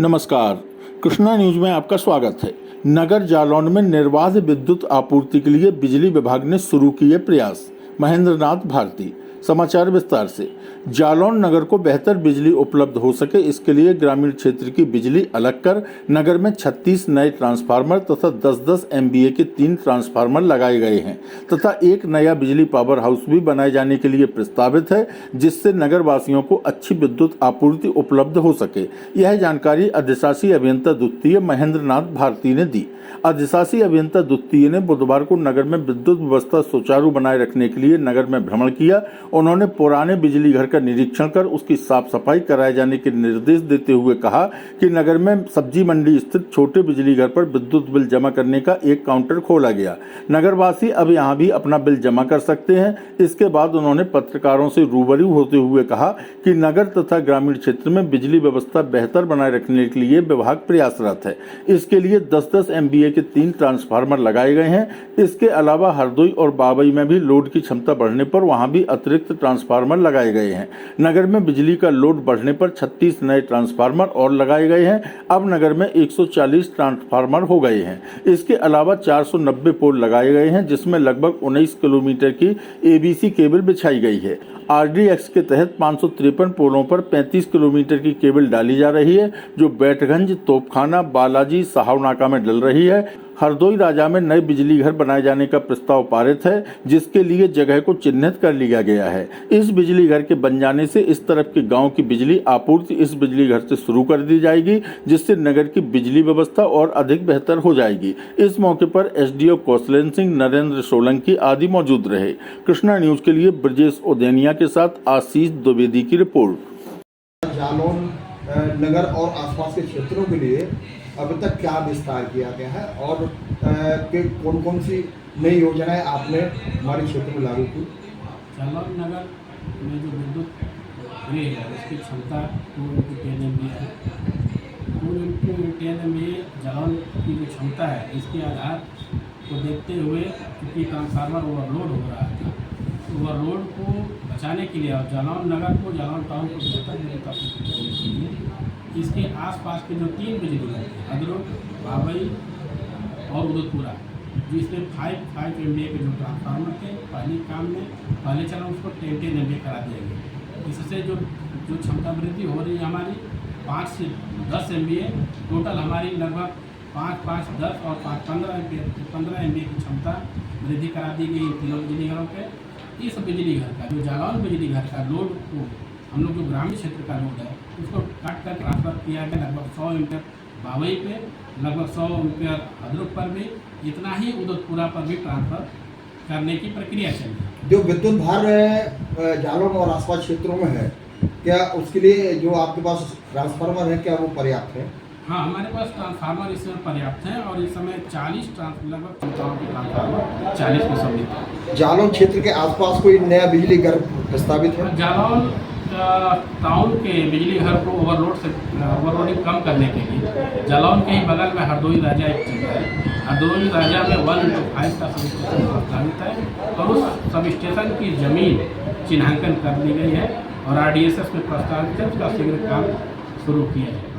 नमस्कार, कृष्णा न्यूज में आपका स्वागत है। नगर जालौन में निर्बाध विद्युत आपूर्ति के लिए बिजली विभाग ने शुरू किए प्रयास। महेंद्र नाथ भारती। समाचार विस्तार से। जालौन नगर को बेहतर बिजली उपलब्ध हो सके, इसके लिए ग्रामीण क्षेत्र की बिजली अलग कर नगर में 36 नए ट्रांसफार्मर तथा 10-10 MVA के 3 ट्रांसफार्मर लगाए गए हैं तथा एक नया बिजली पावर हाउस भी बनाए जाने के लिए प्रस्तावित है, जिससे नगर वासियों को अच्छी विद्युत आपूर्ति उपलब्ध हो सके। यह जानकारी अधिशासी अभियंता द्वितीय महेंद्र नाथ भारती ने दी। अधिशासी अभियंता द्वितीय ने बुधवार को नगर में विद्युत व्यवस्था सुचारू बनाए रखने के लिए नगर में भ्रमण किया। उन्होंने पुराने बिजली घर का निरीक्षण कर उसकी साफ सफाई कराए जाने के निर्देश देते हुए कहा कि नगर में सब्जी मंडी स्थित छोटे बिजली घर पर विद्युत बिल जमा करने का एक काउंटर खोला गया। नगरवासी अब यहां भी अपना बिल जमा कर सकते हैं। इसके बाद उन्होंने पत्रकारों से रूबरू होते हुए कहा कि नगर तथा ग्रामीण क्षेत्र में बिजली व्यवस्था बेहतर बनाए रखने के लिए विभाग प्रयासरत है। इसके लिए 10-10 MVA के 3 ट्रांसफार्मर लगाए गए हैं। इसके अलावा हरदोई और बाबई में भी लोड की क्षमता बढ़ने पर वहां भी अतिरिक्त ट्रांसफार्मर लगाए गए हैं। नगर में बिजली का लोड बढ़ने पर 36 नए ट्रांसफार्मर और लगाए गए हैं। अब नगर में 140 ट्रांसफार्मर हो गए हैं। इसके अलावा 490 पोल लगाए गए हैं, जिसमें लगभग 19 किलोमीटर की ABC केबल बिछाई गई है। RDX के तहत 553 पोलों पर 35 किलोमीटर की केबल डाली जा रही है, जो बैठगंज, तोपखाना, बालाजी, साहवनाका में डल रही है। हरदोई राजा में नए बिजली घर बनाए जाने का प्रस्ताव पारित है, जिसके लिए जगह को चिन्हित कर लिया गया है। इस बिजली घर के बन जाने से इस तरफ के गांव की बिजली आपूर्ति इस बिजली घर से शुरू कर दी जाएगी, जिससे नगर की बिजली व्यवस्था और अधिक बेहतर हो जाएगी। इस मौके पर SDO कौशलेंद्र सिंह, नरेंद्र सोलंकी आदि मौजूद रहे। कृष्णा न्यूज के लिए ब्रजेश ओदेनिया के साथ आशीष द्विवेदी की रिपोर्ट। जालौन नगर और आसपास के क्षेत्रों के लिए अभी तक क्या विस्तार किया गया है और कौन कौन सी नई योजनाएं आपने हमारे क्षेत्र में लागू की? जालौन नगर में जो विद्युत गृह है उसकी क्षमता 2x10 MVA है। 2x10 MVA जालौन की जो क्षमता है, इसके आधार को देखते हुए क्योंकि ट्रांसफार्मर ओवरलोड हो रहा था, ओवरलोड को बचाने के लिए और जालौन नगर को, जालौन टाउन को बेहतर विद्युत आपूर्ति करने के लिए इसके आसपास के जो 3 बिजली घर हैं, अदरोग, बाबई और उदयपुरा, जिसमें 5 MVA के जो ट्रांसफार्मर थे, पहले चरण उसको 10 MVA करा दिया गया। इससे जो क्षमता वृद्धि हो रही है हमारी 5 से 10 MVA, टोटल हमारी लगभग 5, 10 और 15 MVA की क्षमता वृद्धि करा दी गई इन तीनों बिजली घरों पर। इस बिजली घर का जो जालौन बिजली घर का लोड को हम लोग जो ग्रामीण क्षेत्र का लोड है उसको काट कर ट्रांसफर किया गया। लगभग 100 एम्पियर बाबई पे, लगभग 100 एम्पियर हदरुप पर भी, इतना ही उदयपुरा पर भी ट्रांसफर करने की प्रक्रिया चल रही है। जो विद्युत भार जालौन और आसपास क्षेत्रों में है, क्या उसके लिए जो आपके पास ट्रांसफार्मर है, क्या वो पर्याप्त है? हाँ, हमारे पास ट्रांसफार्मर इस समय पर्याप्त हैं और इस समय 40 लगभग क्षमताओं के ट्रांसफार्मर 40 में सम्मिलित है। जालौन क्षेत्र के आसपास कोई नया बिजली घर प्रस्तावित है? जालौन टाउन के बिजली घर को ओवरलोडिंग कम करने के लिए जालौन के ही बगल में हरदोई राजा एक जगह है। हरदोई राजा में 1x5 का सब स्टेशन प्रस्तावित है और उस सब स्टेशन की ज़मीन चिन्हांकन कर ली गई है और RDSS में प्रस्तावित है, उसका शीघ्र काम शुरू किया है।